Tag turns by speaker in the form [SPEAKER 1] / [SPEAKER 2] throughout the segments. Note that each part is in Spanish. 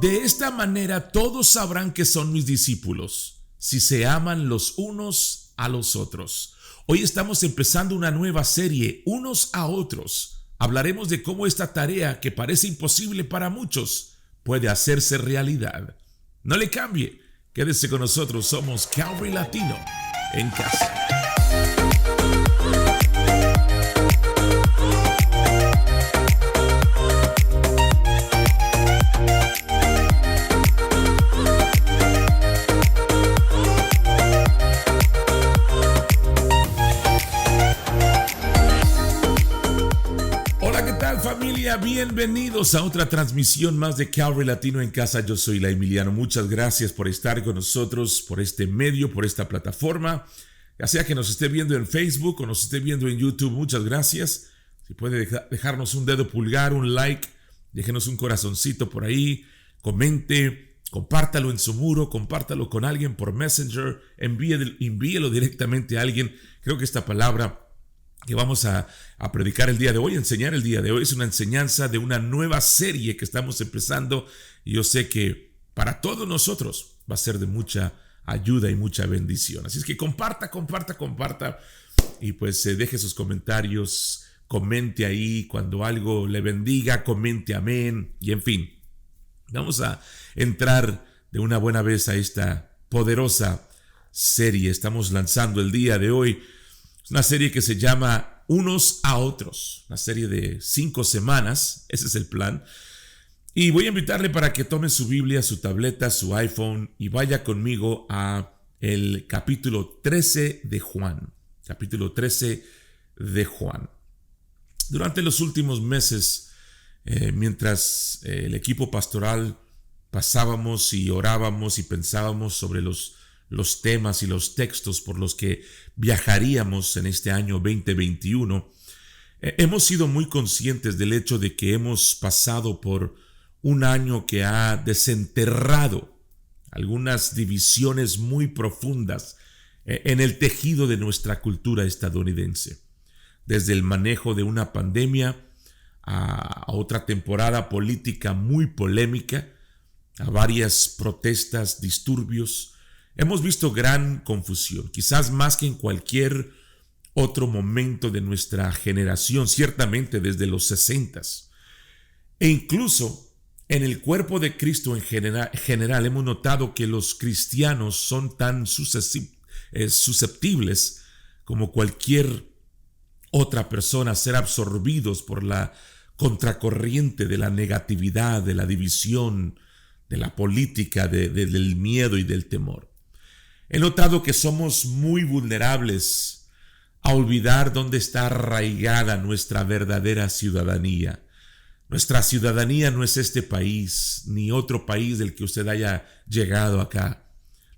[SPEAKER 1] De esta manera todos sabrán que son mis discípulos, si se aman los unos a los otros. Hoy estamos empezando una nueva serie, Unos a Otros. Hablaremos de cómo esta tarea, que parece imposible para muchos, puede hacerse realidad. No le cambie, quédese con nosotros, somos Calvary Latino en casa. Familia, bienvenidos a otra transmisión más de Calvary Latino en casa. Yo soy la Emiliano. Muchas gracias por estar con nosotros, por este medio, por esta plataforma. Ya sea que nos esté viendo en Facebook o nos esté viendo en YouTube, muchas gracias. Si puede dejarnos un dedo pulgar, un like, déjenos un corazoncito por ahí, comente, compártalo en su muro, compártalo con alguien por Messenger, envíelo directamente a alguien. Creo que esta palabra que vamos a predicar el día de hoy, enseñar el día de hoy, es una enseñanza de una nueva serie que estamos empezando, y yo sé que para todos nosotros va a ser de mucha ayuda y mucha bendición. Así es que comparta, y pues deje sus comentarios, comente ahí cuando algo le bendiga, comente amén, y en fin, vamos a entrar de una buena vez a esta poderosa serie. Estamos lanzando el día de hoy una serie que se llama Unos a Otros, una serie de 5 semanas, ese es el plan. Y voy a invitarle para que tome su Biblia, su tableta, su iPhone y vaya conmigo a el capítulo 13 de Juan. Capítulo 13 de Juan. Durante los últimos meses, mientras el equipo pastoral pasábamos y orábamos y pensábamos sobre los temas y los textos por los que viajaríamos en este año 2021, hemos sido muy conscientes del hecho de que hemos pasado por un año que ha desenterrado algunas divisiones muy profundas en el tejido de nuestra cultura estadounidense. Desde el manejo de una pandemia a otra temporada política muy polémica, a varias protestas, disturbios. Hemos visto gran confusión, quizás más que en cualquier otro momento de nuestra generación, ciertamente desde los 60s. E incluso en el cuerpo de Cristo en general hemos notado que los cristianos son tan susceptibles como cualquier otra persona a ser absorbidos por la contracorriente de la negatividad, de la división, de la política, del miedo y del temor. He notado que somos muy vulnerables a olvidar dónde está arraigada nuestra verdadera ciudadanía. Nuestra ciudadanía no es este país, ni otro país del que usted haya llegado acá.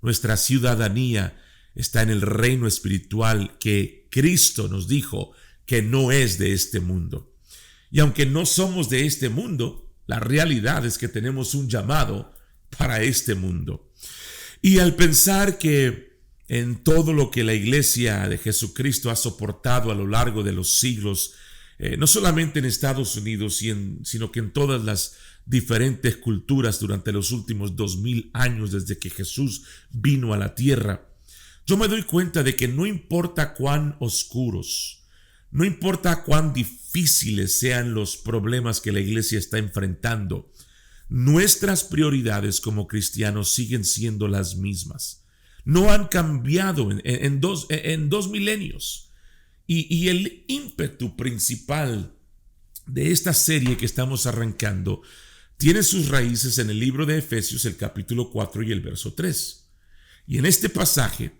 [SPEAKER 1] Nuestra ciudadanía está en el reino espiritual que Cristo nos dijo que no es de este mundo. Y aunque no somos de este mundo, la realidad es que tenemos un llamado para este mundo. Y al pensar que en todo lo que la iglesia de Jesucristo ha soportado a lo largo de los siglos, no solamente en Estados Unidos, sino que en todas las diferentes culturas durante los últimos 2000 años desde que Jesús vino a la tierra, yo me doy cuenta de que no importa cuán oscuros, no importa cuán difíciles sean los problemas que la iglesia está enfrentando, nuestras prioridades como cristianos siguen siendo las mismas. No han cambiado en dos milenios. Y el ímpetu principal de esta serie que estamos arrancando tiene sus raíces en el libro de Efesios, el capítulo 4 y el verso 3. Y en este pasaje,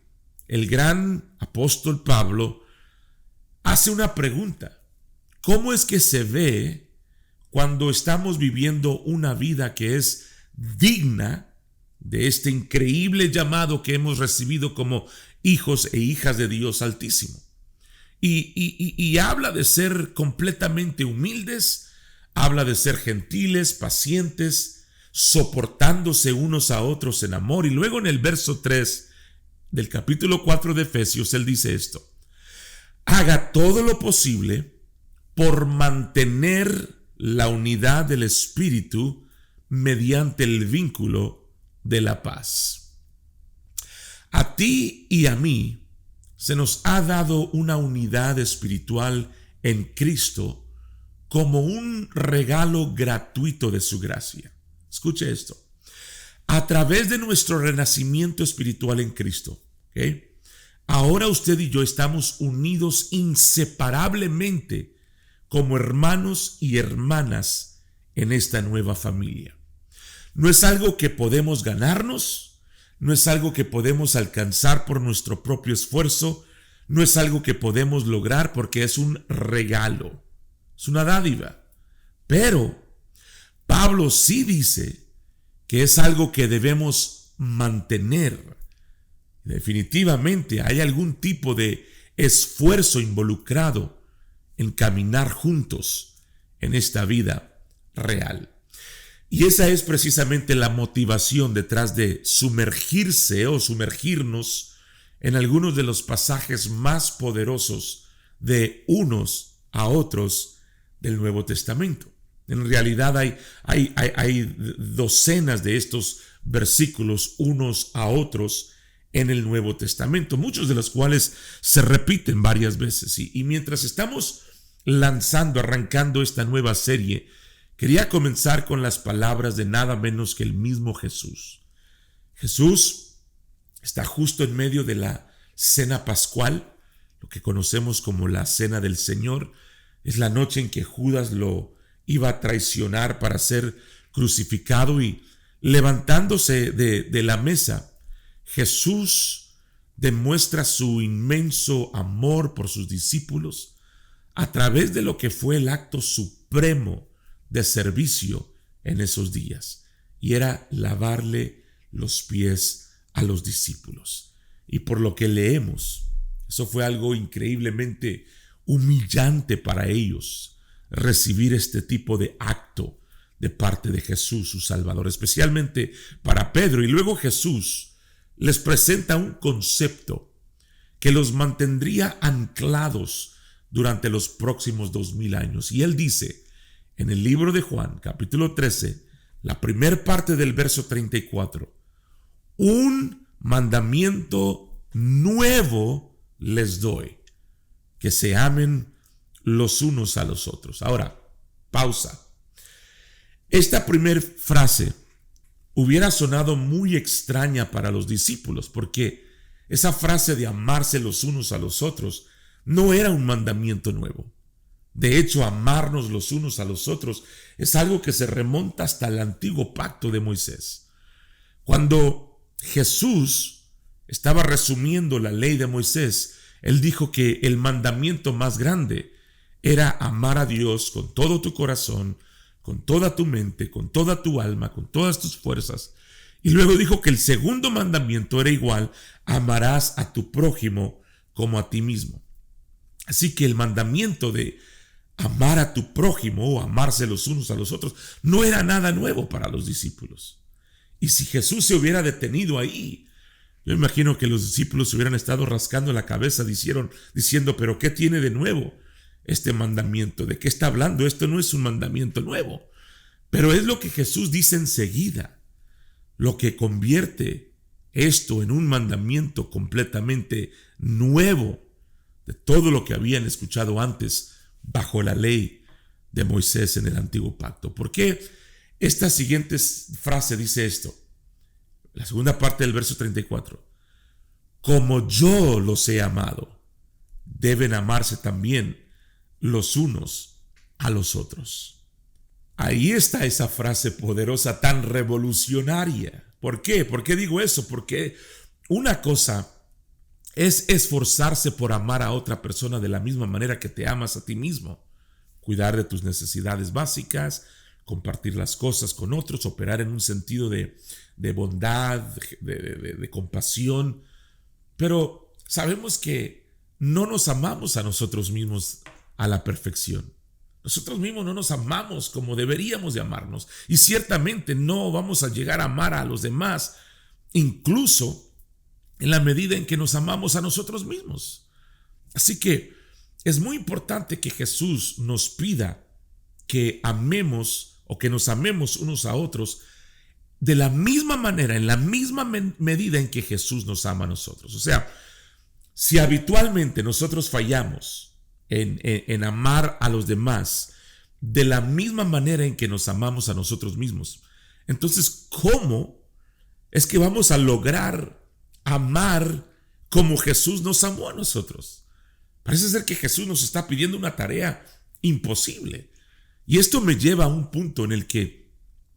[SPEAKER 1] el gran apóstol Pablo hace una pregunta. ¿Cómo es que se ve cuando estamos viviendo una vida que es digna de este increíble llamado que hemos recibido como hijos e hijas de Dios Altísimo? Y habla de ser completamente humildes, habla de ser gentiles, pacientes, soportándose unos a otros en amor. Y luego en el verso 3 del capítulo 4 de Efesios, él dice esto: haga todo lo posible por mantener la unidad del Espíritu mediante el vínculo de la paz. A ti y a mí se nos ha dado una unidad espiritual en Cristo como un regalo gratuito de su gracia. Escuche esto. A través de nuestro renacimiento espiritual en Cristo, ¿ok? Ahora usted y yo estamos unidos inseparablemente como hermanos y hermanas en esta nueva familia. No es algo que podemos ganarnos, no es algo que podemos alcanzar por nuestro propio esfuerzo, no es algo que podemos lograr porque es un regalo, es una dádiva. Pero Pablo sí dice que es algo que debemos mantener. Definitivamente hay algún tipo de esfuerzo involucrado en caminar juntos en esta vida real. Y esa es precisamente la motivación detrás de sumergirse o sumergirnos en algunos de los pasajes más poderosos de unos a otros del Nuevo Testamento. En realidad hay docenas de estos versículos unos a otros en el Nuevo Testamento, muchos de los cuales se repiten varias veces. Y mientras estamos arrancando esta nueva serie, quería comenzar con las palabras de nada menos que el mismo Jesús. Jesús está justo en medio de la cena pascual, lo que conocemos como la cena del Señor. Es la noche en que Judas lo iba a traicionar para ser crucificado, y levantándose de la mesa, Jesús demuestra su inmenso amor por sus discípulos a través de lo que fue el acto supremo de servicio en esos días, y era lavarle los pies a los discípulos. Y por lo que leemos, eso fue algo increíblemente humillante para ellos, recibir este tipo de acto de parte de Jesús, su Salvador, especialmente para Pedro. Y luego Jesús les presenta un concepto que los mantendría anclados durante los próximos 2000 años. Y él dice en el libro de Juan, capítulo 13, la primera parte del verso 34, un mandamiento nuevo les doy, que se amen los unos a los otros. Ahora, pausa. Esta primera frase hubiera sonado muy extraña para los discípulos, porque esa frase de amarse los unos a los otros no era un mandamiento nuevo. De hecho, amarnos los unos a los otros es algo que se remonta hasta el antiguo pacto de Moisés. Cuando Jesús estaba resumiendo la ley de Moisés, él dijo que el mandamiento más grande era amar a Dios con todo tu corazón, con toda tu mente, con toda tu alma, con todas tus fuerzas. Y luego dijo que el segundo mandamiento era igual: amarás a tu prójimo como a ti mismo. Así que el mandamiento de amar a tu prójimo o amarse los unos a los otros no era nada nuevo para los discípulos. Y si Jesús se hubiera detenido ahí, yo imagino que los discípulos hubieran estado rascando la cabeza diciendo, pero ¿qué tiene de nuevo este mandamiento? ¿De qué está hablando? Esto no es un mandamiento nuevo. Pero es lo que Jesús dice enseguida, lo que convierte esto en un mandamiento completamente nuevo de todo lo que habían escuchado antes bajo la ley de Moisés en el antiguo pacto. ¿Por qué esta siguiente frase dice esto? La segunda parte del verso 34. Como yo los he amado, deben amarse también los unos a los otros. Ahí está esa frase poderosa, tan revolucionaria. ¿Por qué? ¿Por qué digo eso? Porque una cosa es esforzarse por amar a otra persona de la misma manera que te amas a ti mismo. Cuidar de tus necesidades básicas, compartir las cosas con otros, operar en un sentido de bondad, de compasión. Pero sabemos que no nos amamos a nosotros mismos a la perfección. Nosotros mismos no nos amamos como deberíamos de amarnos. Y ciertamente no vamos a llegar a amar a los demás, incluso en la medida en que nos amamos a nosotros mismos. Así que es muy importante que Jesús nos pida que amemos o que nos amemos unos a otros de la misma manera, en la misma medida en que Jesús nos ama a nosotros. O sea, si habitualmente nosotros fallamos en amar a los demás de la misma manera en que nos amamos a nosotros mismos, entonces, ¿cómo es que vamos a lograr amar como Jesús nos amó a nosotros? Parece ser que Jesús nos está pidiendo una tarea imposible. Y esto me lleva a un punto en el que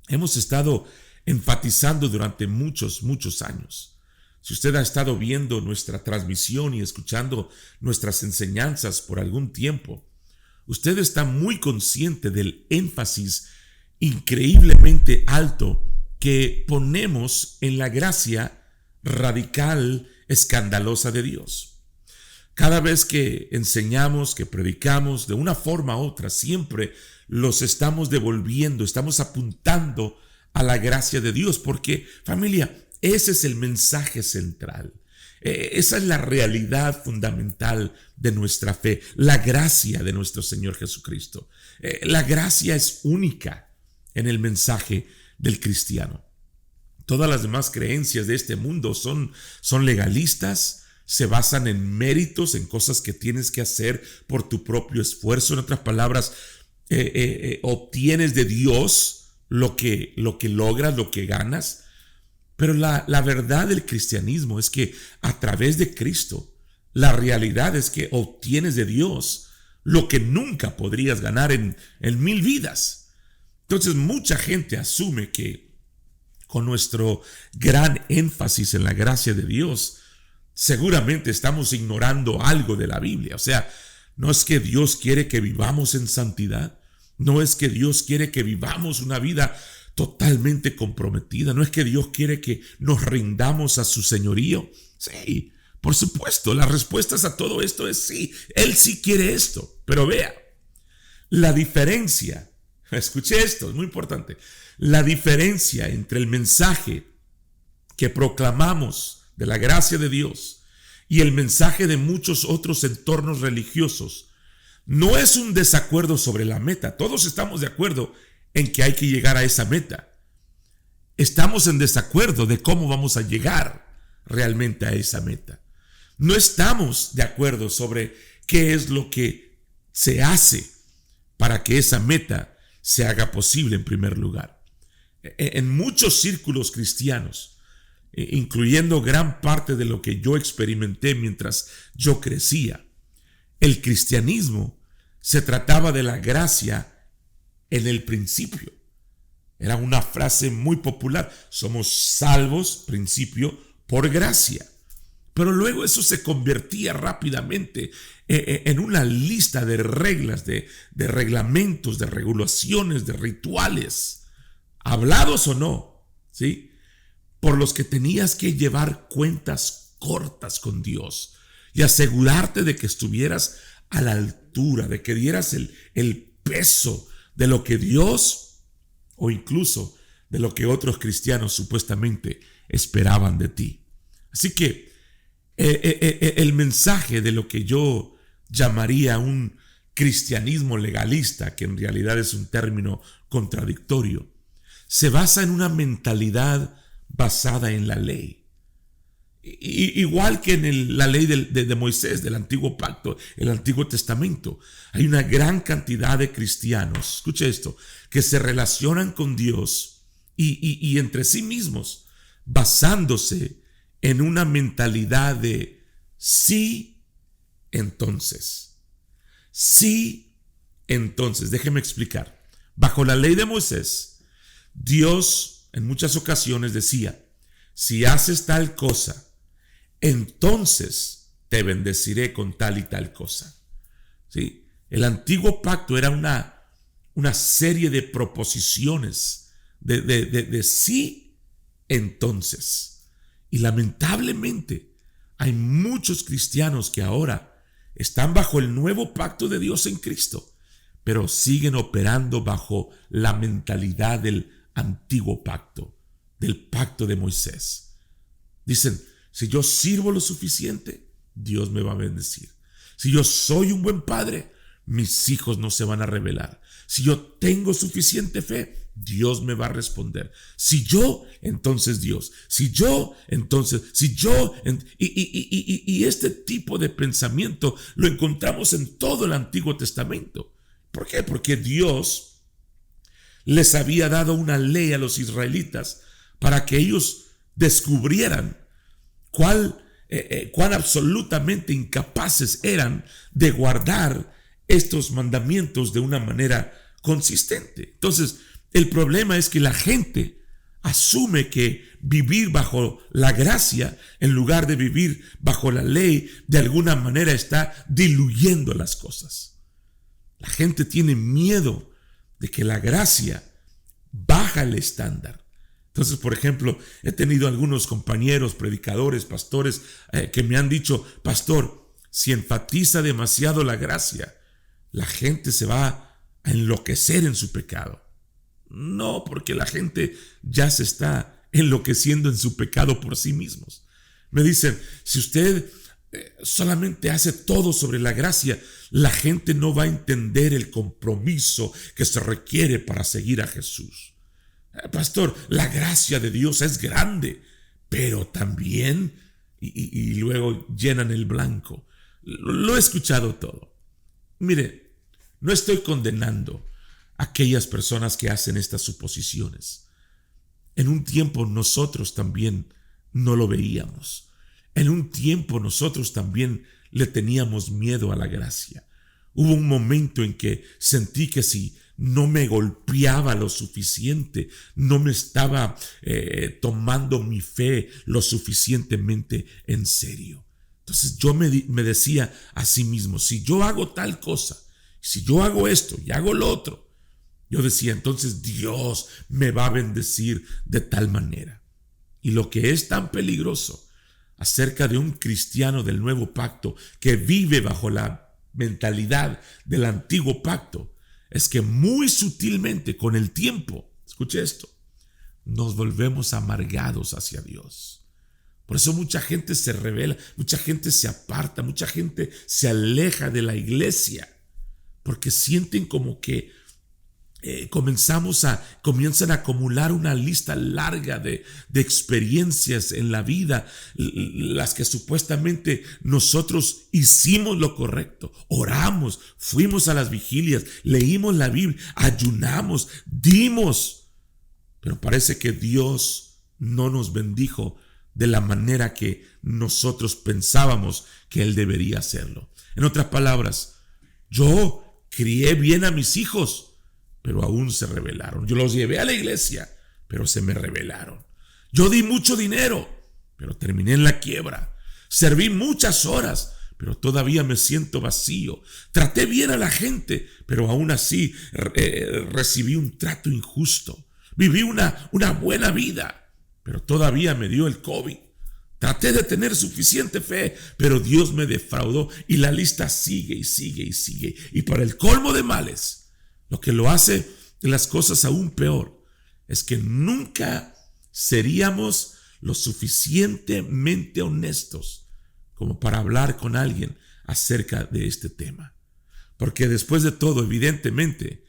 [SPEAKER 1] hemos estado enfatizando durante muchos años. Si usted ha estado viendo nuestra transmisión y escuchando nuestras enseñanzas por algún tiempo, usted está muy consciente del énfasis increíblemente alto que ponemos en la gracia radical, escandalosa de Dios. Cada vez que enseñamos, que predicamos, de una forma u otra, siempre los estamos devolviendo, estamos apuntando a la gracia de Dios, porque, familia, ese es el mensaje central. Esa es la realidad fundamental de nuestra fe, la gracia de nuestro Señor Jesucristo. La gracia es única en el mensaje del cristiano. Todas las demás creencias de este mundo son legalistas, se basan en méritos, en cosas que tienes que hacer por tu propio esfuerzo. En otras palabras, obtienes de Dios lo que logras, lo que ganas. Pero la verdad del cristianismo es que a través de Cristo, la realidad es que obtienes de Dios lo que nunca podrías ganar en 1000 vidas. Entonces mucha gente asume que con nuestro gran énfasis en la gracia de Dios, seguramente estamos ignorando algo de la Biblia. O sea, no es que Dios quiere que vivamos en santidad, no es que Dios quiere que vivamos una vida totalmente comprometida, no es que Dios quiere que nos rindamos a su señorío. Sí, por supuesto, las respuestas a todo esto es sí, Él sí quiere esto. Pero vea, la diferencia, escuche esto, es muy importante, la diferencia entre el mensaje que proclamamos de la gracia de Dios y el mensaje de muchos otros entornos religiosos no es un desacuerdo sobre la meta. Todos estamos de acuerdo en que hay que llegar a esa meta. Estamos en desacuerdo de cómo vamos a llegar realmente a esa meta. No estamos de acuerdo sobre qué es lo que se hace para que esa meta se haga posible en primer lugar. En muchos círculos cristianos, incluyendo gran parte de lo que yo experimenté mientras yo crecía, el cristianismo se trataba de la gracia en el principio. Era una frase muy popular: somos salvos, principio, por gracia. Pero luego eso se convertía rápidamente en una lista de reglas, de reglamentos, de regulaciones, de rituales, hablados o no, ¿sí?, por los que tenías que llevar cuentas cortas con Dios y asegurarte de que estuvieras a la altura, de que dieras el peso de lo que Dios o incluso de lo que otros cristianos supuestamente esperaban de ti. Así que el mensaje de lo que yo llamaría un cristianismo legalista, que en realidad es un término contradictorio, se basa en una mentalidad basada en la ley. Igual que en la ley de Moisés, del antiguo pacto, el Antiguo Testamento, hay una gran cantidad de cristianos, escuche esto, que se relacionan con Dios y entre sí mismos, basándose en una mentalidad de sí, entonces. Sí, entonces. Déjeme explicar. Bajo la ley de Moisés, Dios en muchas ocasiones decía: si haces tal cosa, entonces te bendeciré con tal y tal cosa. ¿Sí? El antiguo pacto era una serie de proposiciones de sí, entonces. Y lamentablemente hay muchos cristianos que ahora están bajo el nuevo pacto de Dios en Cristo, pero siguen operando bajo la mentalidad del antiguo pacto, del pacto de Moisés. Dicen: si yo sirvo lo suficiente, Dios me va a bendecir. Si yo soy un buen padre, mis hijos no se van a rebelar. Si yo tengo suficiente fe, Dios me va a responder. Si yo, entonces Dios. Si yo, entonces, si yo. Y este tipo de pensamiento lo encontramos en todo el Antiguo Testamento. ¿Por qué? Porque Dios les había dado una ley a los israelitas para que ellos descubrieran cuán absolutamente incapaces eran de guardar estos mandamientos de una manera consistente. Entonces, el problema es que la gente asume que vivir bajo la gracia en lugar de vivir bajo la ley de alguna manera está diluyendo las cosas. La gente tiene miedo de que la gracia baja el estándar. Entonces, por ejemplo, he tenido algunos compañeros, predicadores, pastores, que me han dicho: pastor, si enfatiza demasiado la gracia, la gente se va a enloquecer en su pecado. No, porque la gente ya se está enloqueciendo en su pecado por sí mismos. Me dicen: si usted solamente hace todo sobre la gracia, la gente no va a entender el compromiso que se requiere para seguir a Jesús. Pastor, la gracia de Dios es grande, pero también, y luego llenan el blanco. Lo he escuchado todo. Mire, no estoy condenando a aquellas personas que hacen estas suposiciones. En un tiempo nosotros también no lo veíamos. En un tiempo nosotros también le teníamos miedo a la gracia. Hubo un momento en que sentí que si no me golpeaba lo suficiente, no me estaba tomando mi fe lo suficientemente en serio. Entonces yo me decía a sí mismo: si yo hago tal cosa, si yo hago esto y hago lo otro, yo decía, entonces Dios me va a bendecir de tal manera. Y lo que es tan peligroso acerca de un cristiano del nuevo pacto que vive bajo la mentalidad del antiguo pacto es que muy sutilmente con el tiempo, escuche esto, nos volvemos amargados hacia Dios. Por eso mucha gente se rebela, mucha gente se aparta, mucha gente se aleja de la iglesia, porque sienten como que comienzan a acumular una lista larga de experiencias en la vida, las que supuestamente nosotros hicimos lo correcto, oramos, fuimos a las vigilias, leímos la Biblia, ayunamos, dimos, pero parece que Dios no nos bendijo de la manera que nosotros pensábamos que Él debería hacerlo. En otras palabras, yo crié bien a mis hijos, pero aún se rebelaron. Yo los llevé a la iglesia, pero se me rebelaron. Yo di mucho dinero, pero terminé en la quiebra. Serví muchas horas, pero todavía me siento vacío. Traté bien a la gente, pero aún así recibí un trato injusto. Viví una buena vida, pero todavía me dio el COVID. Traté de tener suficiente fe, pero Dios me defraudó, y la lista sigue y sigue y sigue. Y para el colmo de males, lo que lo hace las cosas aún peor es que nunca seríamos lo suficientemente honestos como para hablar con alguien acerca de este tema. Porque después de todo, evidentemente,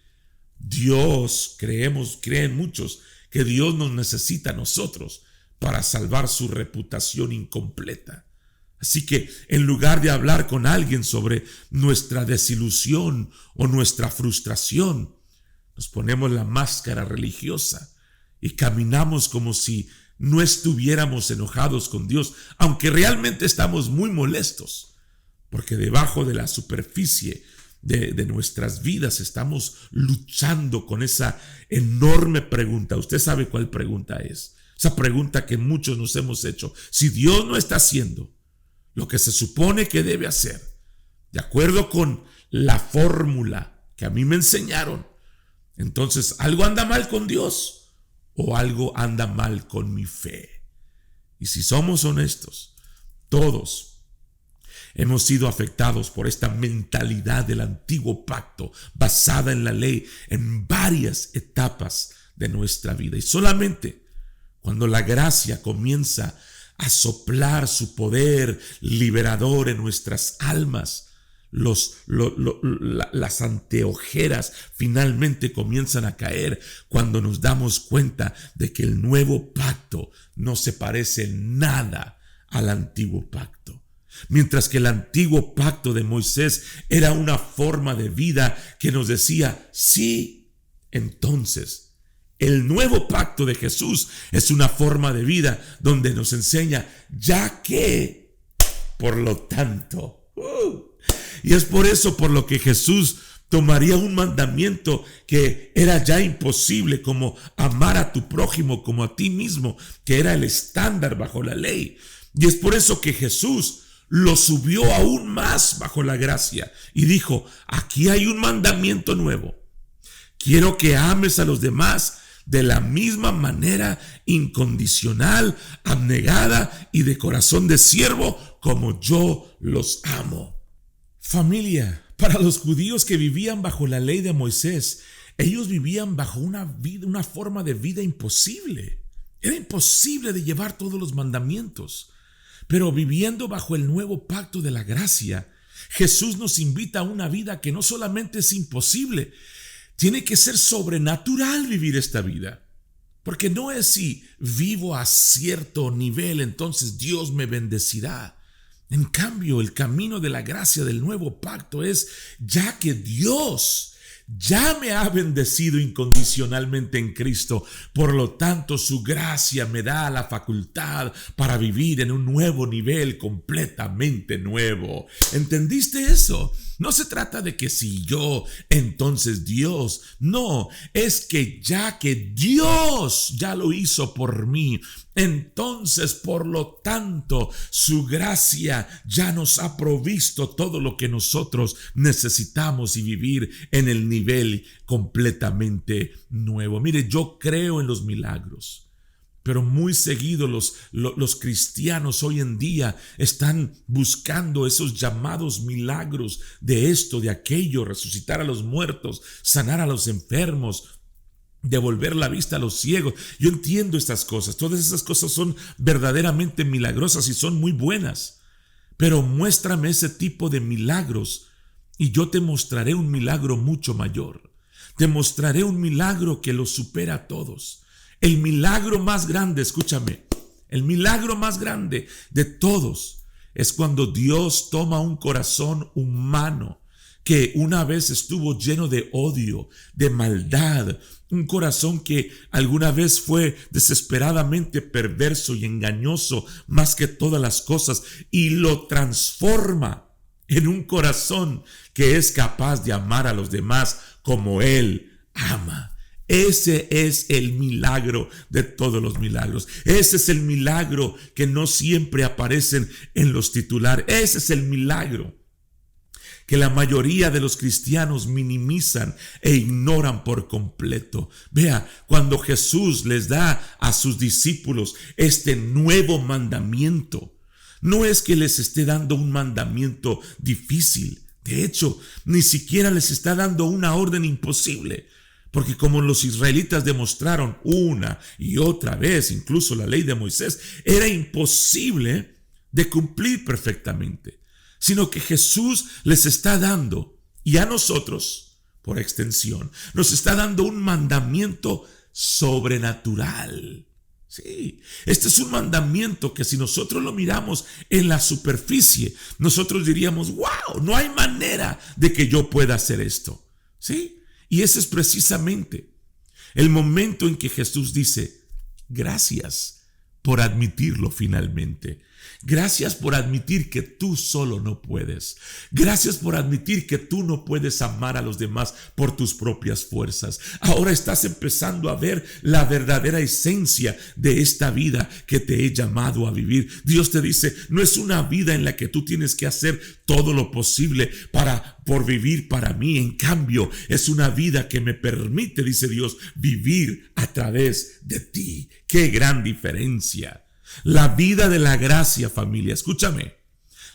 [SPEAKER 1] Dios, creen muchos que Dios nos necesita a nosotros para salvar su reputación incompleta. Así que en lugar de hablar con alguien sobre nuestra desilusión o nuestra frustración, nos ponemos la máscara religiosa y caminamos como si no estuviéramos enojados con Dios, aunque realmente estamos muy molestos, porque debajo de la superficie de nuestras vidas estamos luchando con esa enorme pregunta. Usted sabe cuál pregunta es. Esa pregunta que muchos nos hemos hecho: si Dios no está haciendo lo que se supone que debe hacer, de acuerdo con la fórmula que a mí me enseñaron, entonces algo anda mal con Dios o algo anda mal con mi fe. Y si somos honestos, todos hemos sido afectados por esta mentalidad del antiguo pacto basada en la ley en varias etapas de nuestra vida. Y solamente cuando la gracia comienza a soplar su poder liberador en nuestras almas, las anteojeras finalmente comienzan a caer cuando nos damos cuenta de que el nuevo pacto no se parece en nada al antiguo pacto. Mientras que el antiguo pacto de Moisés era una forma de vida que nos decía sí, entonces el nuevo pacto de Jesús es una forma de vida donde nos enseña ya que, por lo tanto. Y es por eso por lo que Jesús tomaría un mandamiento que era ya imposible, como amar a tu prójimo como a ti mismo, que era el estándar bajo la ley. Y es por eso que Jesús lo subió aún más bajo la gracia y dijo, aquí hay un mandamiento nuevo. Quiero que ames a los demás de la misma manera, incondicional, abnegada y de corazón de siervo, como yo los amo. Familia, para los judíos que vivían bajo la ley de Moisés, ellos vivían bajo una forma de vida imposible. Era imposible de llevar todos los mandamientos. Pero viviendo bajo el nuevo pacto de la gracia, Jesús nos invita a una vida que no solamente es imposible, tiene que ser sobrenatural vivir esta vida. Porque no es si vivo a cierto nivel, entonces Dios me bendecirá. En cambio, el camino de la gracia del nuevo pacto es, ya que Dios ya me ha bendecido incondicionalmente en Cristo, por lo tanto su gracia me da la facultad para vivir en un nuevo nivel completamente nuevo. ¿Entendiste eso? No se trata de que si yo, entonces Dios. No, es que ya que Dios ya lo hizo por mí, entonces por lo tanto su gracia ya nos ha provisto todo lo que nosotros necesitamos y vivir en el nivel completamente nuevo. Mire, yo creo en los milagros. Pero muy seguido los cristianos hoy en día están buscando esos llamados milagros de esto, de aquello, resucitar a los muertos, sanar a los enfermos, devolver la vista a los ciegos. Yo entiendo estas cosas, todas esas cosas son verdaderamente milagrosas y son muy buenas. Pero muéstrame ese tipo de milagros y yo te mostraré un milagro mucho mayor. Te mostraré un milagro que los supera a todos. El milagro más grande, escúchame, el milagro más grande de todos es cuando Dios toma un corazón humano que una vez estuvo lleno de odio, de maldad, un corazón que alguna vez fue desesperadamente perverso y engañoso más que todas las cosas, y lo transforma en un corazón que es capaz de amar a los demás como Él ama. Ese es el milagro de todos los milagros. Ese es el milagro que no siempre aparecen en los titulares. Ese es el milagro que la mayoría de los cristianos minimizan e ignoran por completo. Vea, cuando Jesús les da a sus discípulos este nuevo mandamiento, no es que les esté dando un mandamiento difícil. De hecho, ni siquiera les está dando una orden imposible. Porque como los israelitas demostraron una y otra vez, incluso la ley de Moisés, era imposible de cumplir perfectamente. Sino que Jesús les está dando, y a nosotros, por extensión, nos está dando un mandamiento sobrenatural. Sí, este es un mandamiento que si nosotros lo miramos en la superficie, nosotros diríamos, wow, no hay manera de que yo pueda hacer esto. Sí. Y ese es precisamente el momento en que Jesús dice, gracias por admitirlo finalmente. Gracias por admitir que tú solo no puedes. Gracias por admitir que tú no puedes amar a los demás por tus propias fuerzas. Ahora estás empezando a ver la verdadera esencia de esta vida que te he llamado a vivir. Dios te dice, no es una vida en la que tú tienes que hacer todo lo posible por vivir para mí. En cambio, es una vida que me permite, dice Dios, vivir a través de ti. ¡Qué gran diferencia! La vida de la gracia, familia, escúchame,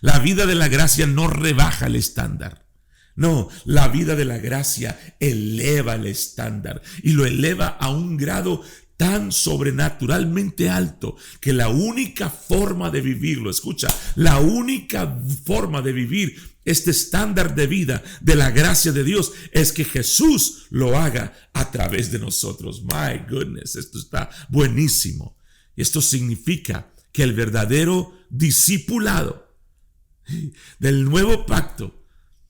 [SPEAKER 1] la vida de la gracia no rebaja el estándar. No, la vida de la gracia eleva el estándar y lo eleva a un grado tan sobrenaturalmente alto que la única forma de vivirlo, escucha, la única forma de vivir este estándar de vida de la gracia de Dios es que Jesús lo haga a través de nosotros. My goodness, esto está buenísimo. Y esto significa que el verdadero discipulado del nuevo pacto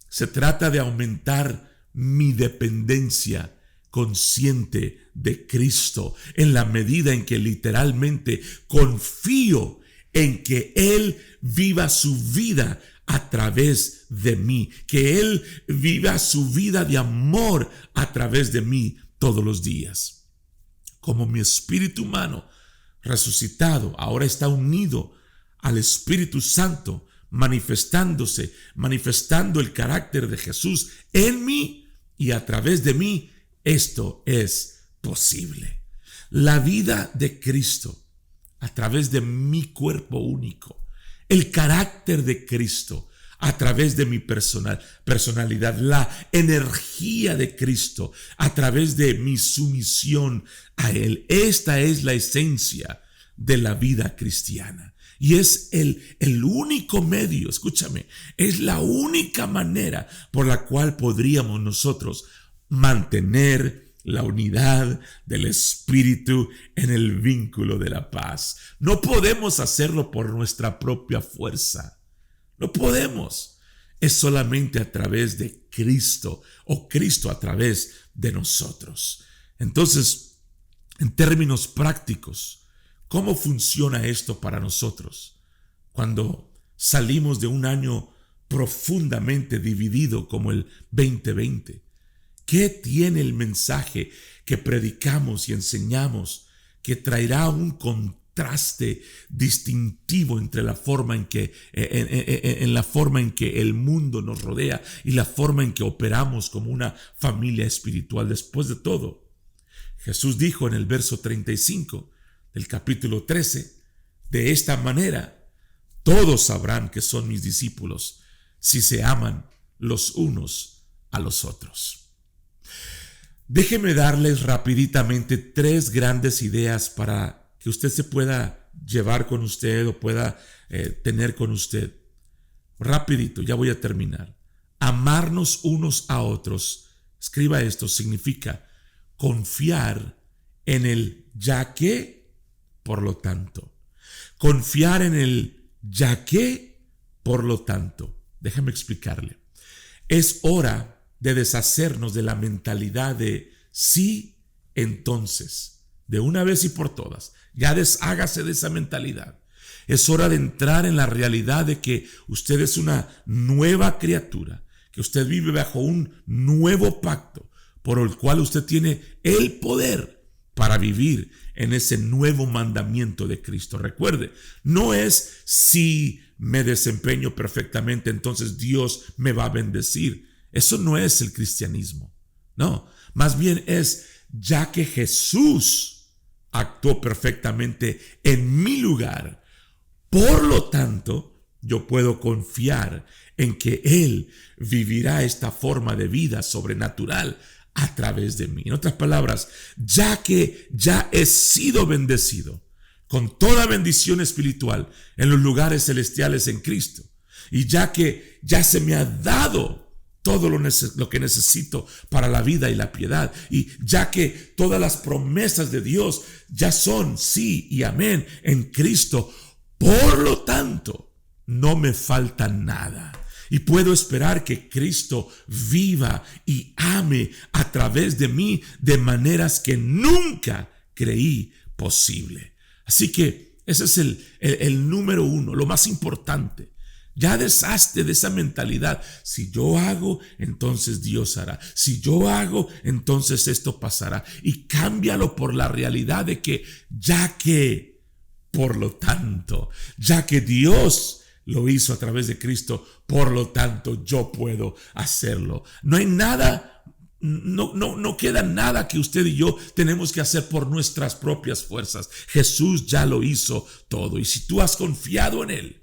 [SPEAKER 1] se trata de aumentar mi dependencia consciente de Cristo en la medida en que literalmente confío en que Él viva su vida a través de mí, que Él viva su vida de amor a través de mí todos los días. Como mi espíritu humano resucitado ahora está unido al Espíritu Santo, manifestando el carácter de Jesús en mí y a través de mí, esto es posible. La vida de Cristo a través de mi cuerpo único, el carácter de Cristo a través de mi personalidad, la energía de Cristo a través de mi sumisión a Él. Esta es la esencia de la vida cristiana. Y es el único medio, escúchame, es la única manera por la cual podríamos nosotros mantener la unidad del Espíritu en el vínculo de la paz. No podemos hacerlo por nuestra propia fuerza. No podemos. Es solamente a través de Cristo o Cristo a través de nosotros. Entonces, en términos prácticos, ¿cómo funciona esto para nosotros? Cuando salimos de un año profundamente dividido como el 2020, ¿qué tiene el mensaje que predicamos y enseñamos que traerá un contraste distintivo entre la forma en que el mundo nos rodea y la forma en que operamos como una familia espiritual? Después de todo, Jesús dijo en el verso 35 del capítulo 13, de esta manera todos sabrán que son mis discípulos si se aman los unos a los otros. Déjeme darles rapiditamente 3 grandes ideas para que usted se pueda llevar con usted o pueda tener con usted. Rapidito, ya voy a terminar. Amarnos unos a otros, escriba esto, significa confiar en el ya que, por lo tanto. Confiar en el ya que, por lo tanto. Déjeme explicarle. Es hora de deshacernos de la mentalidad de sí, entonces, de una vez y por todas. Ya deshágase de esa mentalidad. Es hora de entrar en la realidad de que usted es una nueva criatura, que usted vive bajo un nuevo pacto, por el cual usted tiene el poder para vivir en ese nuevo mandamiento de Cristo. Recuerde, no es si me desempeño perfectamente, entonces Dios me va a bendecir. Eso no es el cristianismo. No, más bien es ya que Jesús actuó perfectamente en mi lugar. Por lo tanto, yo puedo confiar en que Él vivirá esta forma de vida sobrenatural a través de mí. En otras palabras, ya que ya he sido bendecido con toda bendición espiritual en los lugares celestiales en Cristo, y ya que ya se me ha dado todo lo que necesito para la vida y la piedad, y ya que todas las promesas de Dios ya son sí y amén en Cristo, por lo tanto, no me falta nada. Y puedo esperar que Cristo viva y ame a través de mí de maneras que nunca creí posible. Así que ese es el número 1, lo más importante. Ya deshazte de esa mentalidad. Si yo hago, entonces Dios hará. Si yo hago, entonces esto pasará. Y cámbialo por la realidad de que ya que, por lo tanto, ya que Dios lo hizo a través de Cristo, por lo tanto yo puedo hacerlo. No hay nada, no queda nada que usted y yo tenemos que hacer por nuestras propias fuerzas. Jesús ya lo hizo todo. Y si tú has confiado en Él,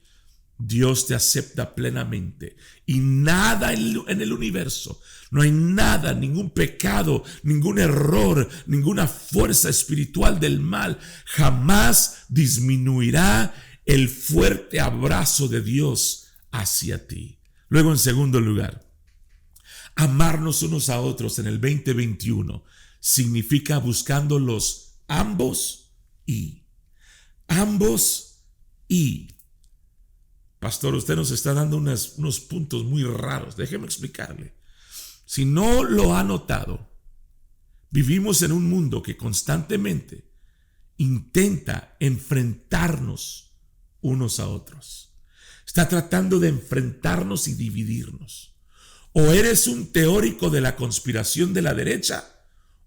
[SPEAKER 1] Dios te acepta plenamente y nada en el universo, no hay nada, ningún pecado, ningún error, ninguna fuerza espiritual del mal jamás disminuirá el fuerte abrazo de Dios hacia ti. Luego, en segundo lugar, amarnos unos a otros en el 2021 significa buscando los ambos y. Ambos y. Pastor, usted nos está dando unos puntos muy raros. Déjeme explicarle. Si no lo ha notado, vivimos en un mundo que constantemente intenta enfrentarnos unos a otros. Está tratando de enfrentarnos y dividirnos. O eres un teórico de la conspiración de la derecha,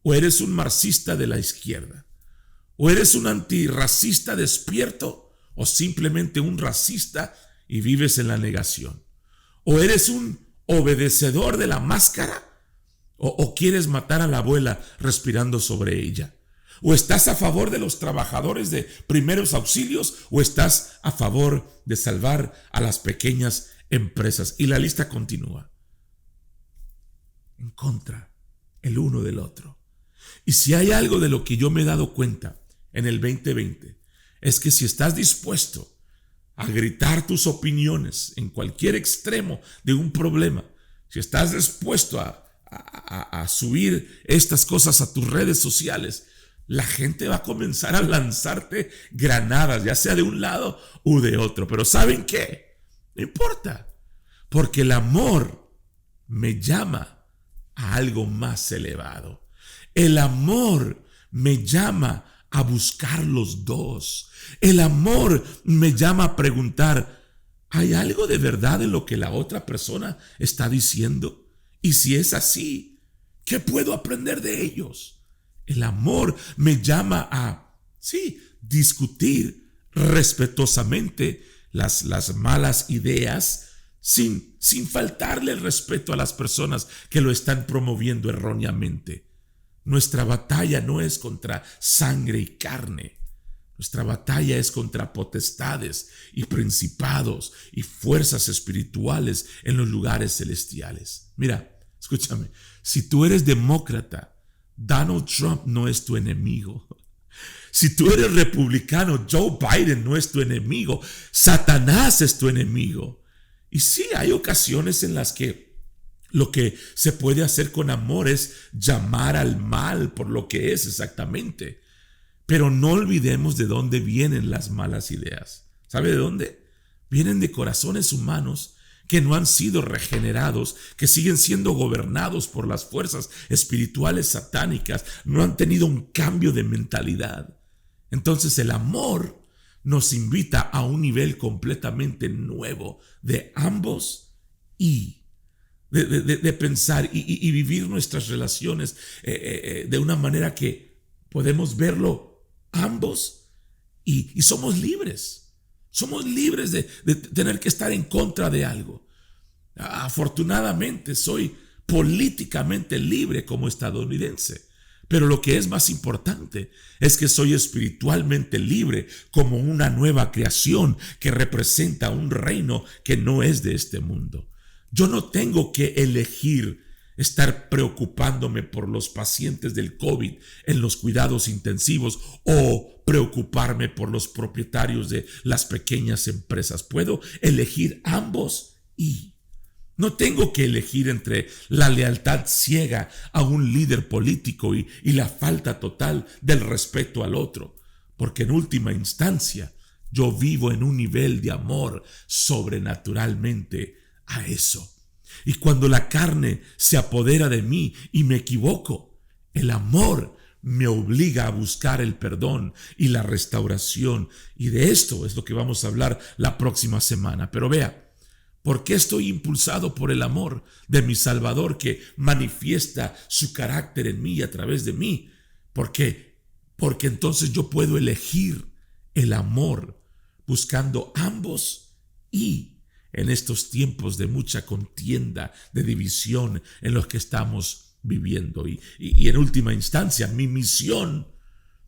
[SPEAKER 1] o eres un marxista de la izquierda. O eres un antirracista despierto, o simplemente un racista y vives en la negación. O eres un obedecedor de la máscara, o quieres matar a la abuela respirando sobre ella. O estás a favor de los trabajadores de primeros auxilios, o estás a favor de salvar a las pequeñas empresas. Y la lista continúa. En contra el uno del otro. Y si hay algo de lo que yo me he dado cuenta en el 2020, es que si estás dispuesto a gritar tus opiniones en cualquier extremo de un problema, si estás dispuesto a subir estas cosas a tus redes sociales, la gente va a comenzar a lanzarte granadas, ya sea de un lado u de otro. Pero ¿saben qué? No importa, porque el amor me llama a algo más elevado. El amor me llama a buscar los dos. El amor me llama a preguntar, ¿hay algo de verdad en lo que la otra persona está diciendo? Y si es así, ¿qué puedo aprender de ellos? El amor me llama a, sí, discutir respetuosamente las malas ideas sin faltarle el respeto a las personas que lo están promoviendo erróneamente. Nuestra batalla no es contra sangre y carne. Nuestra batalla es contra potestades y principados y fuerzas espirituales en los lugares celestiales. Mira, escúchame, si tú eres demócrata, Donald Trump no es tu enemigo. Si tú eres republicano, Joe Biden no es tu enemigo. Satanás es tu enemigo. Y sí, hay ocasiones en las que lo que se puede hacer con amor es llamar al mal por lo que es exactamente. Pero no olvidemos de dónde vienen las malas ideas. ¿Sabe de dónde? Vienen de corazones humanos que no han sido regenerados, que siguen siendo gobernados por las fuerzas espirituales satánicas, no han tenido un cambio de mentalidad. Entonces el amor nos invita a un nivel completamente nuevo de ambos y de pensar y vivir nuestras relaciones de una manera que podemos verlo ambos y somos libres. Somos libres de tener que estar en contra de algo. Afortunadamente soy políticamente libre como estadounidense. Pero lo que es más importante es que soy espiritualmente libre como una nueva creación que representa un reino que no es de este mundo. Yo no tengo que elegir estar preocupándome por los pacientes del COVID en los cuidados intensivos o preocuparme por los propietarios de las pequeñas empresas. Puedo elegir ambos y no tengo que elegir entre la lealtad ciega a un líder político y la falta total del respeto al otro, porque en última instancia yo vivo en un nivel de amor sobrenaturalmente a eso. Y cuando la carne se apodera de mí y me equivoco, el amor me obliga a buscar el perdón y la restauración. Y de esto es lo que vamos a hablar la próxima semana. Pero vea, ¿por qué estoy impulsado por el amor de mi Salvador que manifiesta su carácter en mí y a través de mí? Porque entonces yo puedo elegir el amor buscando ambos y en estos tiempos de mucha contienda, de división en los que estamos viviendo. Y en última instancia, mi misión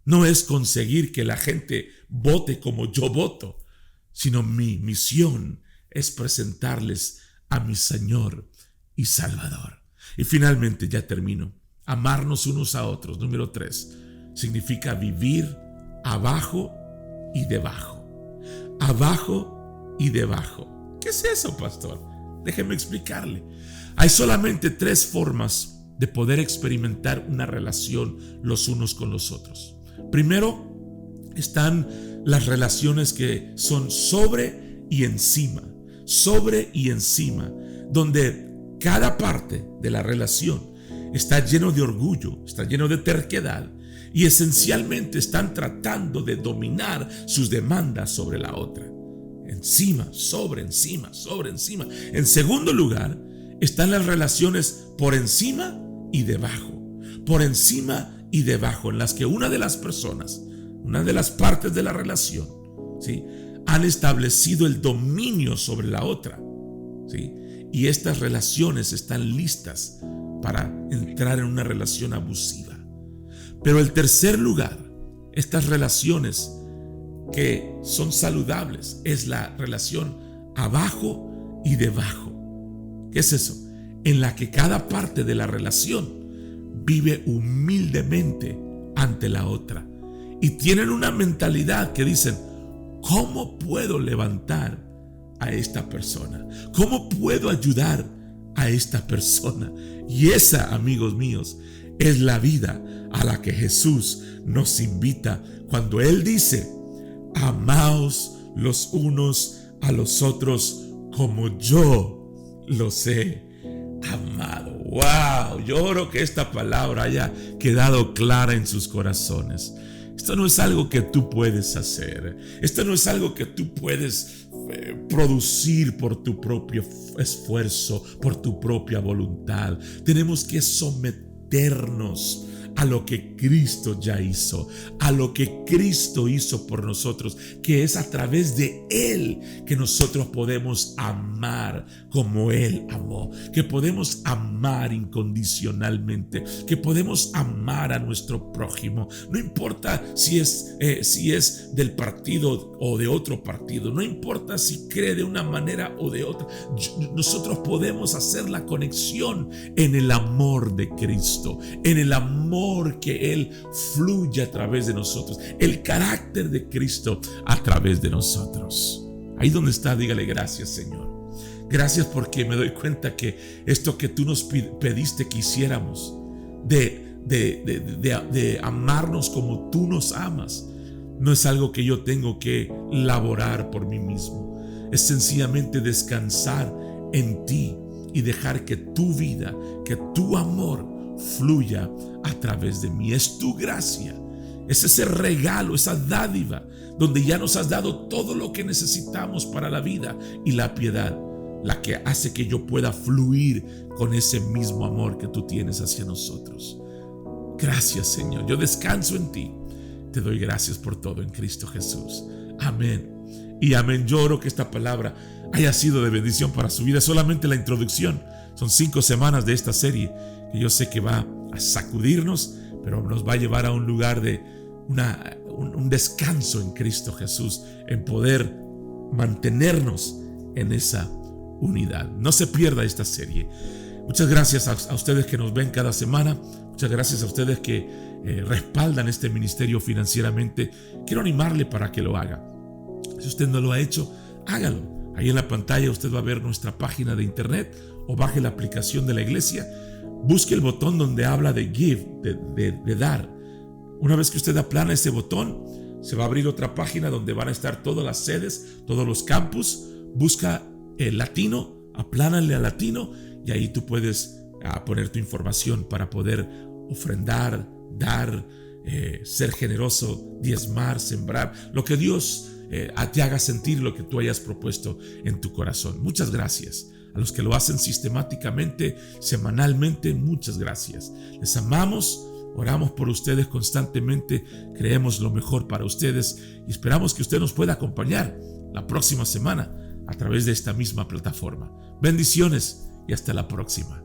[SPEAKER 1] no es conseguir que la gente vote como yo voto, sino mi misión es presentarles a mi Señor y Salvador. Y finalmente, ya termino, amarnos unos a otros. Número 3, significa vivir abajo y debajo. Abajo y debajo. ¿Qué es eso, pastor? Déjeme explicarle. Hay solamente 3 formas de poder experimentar una relación los unos con los otros. Primero, están las relaciones que son sobre y encima, donde cada parte de la relación está lleno de orgullo, está lleno de terquedad y esencialmente están tratando de dominar sus demandas sobre la otra. Encima, sobre encima. En segundo lugar, están las relaciones por encima y debajo, en las que una de las personas, una de las partes de la relación, ¿sí?, han establecido el dominio sobre la otra, ¿sí? Y estas relaciones están listas para entrar en una relación abusiva. Pero el tercer lugar, estas relaciones que son saludables, es la relación abajo y debajo. ¿Qué es eso? En la que cada parte de la relación vive humildemente ante la otra y tienen una mentalidad que dicen: ¿cómo puedo levantar a esta persona? ¿Cómo puedo ayudar a esta persona? Y esa, amigos míos, es la vida a la que Jesús nos invita cuando Él dice: amaos los unos a los otros como yo los he amado. ¡Wow! Yo oro que esta palabra haya quedado clara en sus corazones. Esto no es algo que tú puedes hacer. Esto no es algo que tú puedes producir por tu propio esfuerzo, por tu propia voluntad. Tenemos que someternos a lo que Cristo ya hizo, a lo que Cristo hizo por nosotros, que es a través de Él que nosotros podemos amar como Él amó, que podemos amar incondicionalmente, que podemos amar a nuestro prójimo. No importa si es del partido o de otro partido, no importa si cree de una manera o de otra. Nosotros podemos hacer la conexión en el amor de Cristo, en el amor que Él fluye a través de nosotros, el carácter de Cristo a través de nosotros. Ahí donde está, dígale: gracias, Señor. Gracias porque me doy cuenta que esto que tú nos pediste que hiciéramos, de amarnos como tú nos amas, no es algo que yo tengo que laborar por mí mismo. Es sencillamente descansar en ti y dejar que tu vida, que tu amor fluya a través de mí. Es tu gracia, es ese regalo, esa dádiva donde ya nos has dado todo lo que necesitamos para la vida y la piedad, la que hace que yo pueda fluir con ese mismo amor que tú tienes hacia nosotros. Gracias, Señor. Yo descanso en ti. Te doy gracias por todo en Cristo Jesús. Amén y amén. Yo oro que esta palabra haya sido de bendición para su vida. Solamente la introducción. Son 5 semanas de esta serie que yo sé que va a sacudirnos, pero nos va a llevar a un lugar de un descanso en Cristo Jesús, en poder mantenernos en esa unidad. No se pierda esta serie. Muchas gracias a ustedes que nos ven cada semana. Muchas gracias a ustedes que respaldan este ministerio financieramente. Quiero animarle para que lo haga. Si usted no lo ha hecho, hágalo. Ahí en la pantalla usted va a ver nuestra página de internet o baje la aplicación de la iglesia. Busque el botón donde habla de give, de dar. Una vez que usted aplana ese botón, se va a abrir otra página donde van a estar todas las sedes, todos los campus. Busca el latino, aplánale al latino y ahí tú puedes poner tu información para poder ofrendar, dar, ser generoso, diezmar, sembrar, lo que Dios te haga sentir, lo que tú hayas propuesto en tu corazón. Muchas gracias. A los que lo hacen sistemáticamente, semanalmente, muchas gracias. Les amamos, oramos por ustedes constantemente, creemos lo mejor para ustedes y esperamos que usted nos pueda acompañar la próxima semana a través de esta misma plataforma. Bendiciones y hasta la próxima.